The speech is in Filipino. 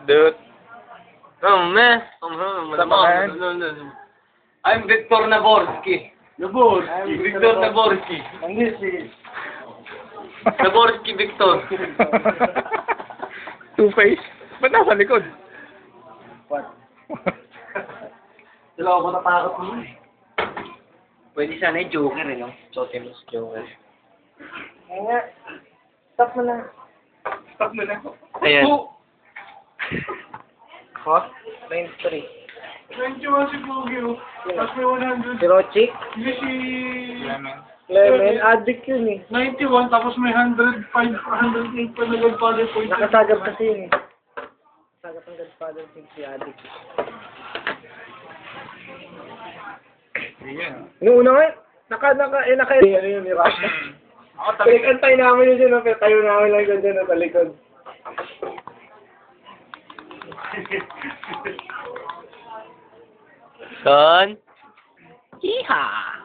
Dut. Man. I'm Victor Naborski. Victor Naborski. And this is... Naborski Victor. Two-Face? Ba't nasa likod? What? Dalawa ko natakot mo eh. Pwede sana yung Joker eh, no? Sotimus Joker. Kaya nga. Stop mo na. Stop mo na. Ayan. Ha? 93. 91 si Pogi, oh. Tapos may 100. Si Rochi? Hindi si... Clement, addict yun eh. 91, tapos may 105, 108 pa na Godfather points. Nakasagap kasi yun eh. Nakasagap ang Godfather thing si addict. Noong una nga, naka, ano yun, ni Rasha. Pinag-antay namin yun dyan, pero tayo namin lang yun dyan sa likod. Son. Yeehaw!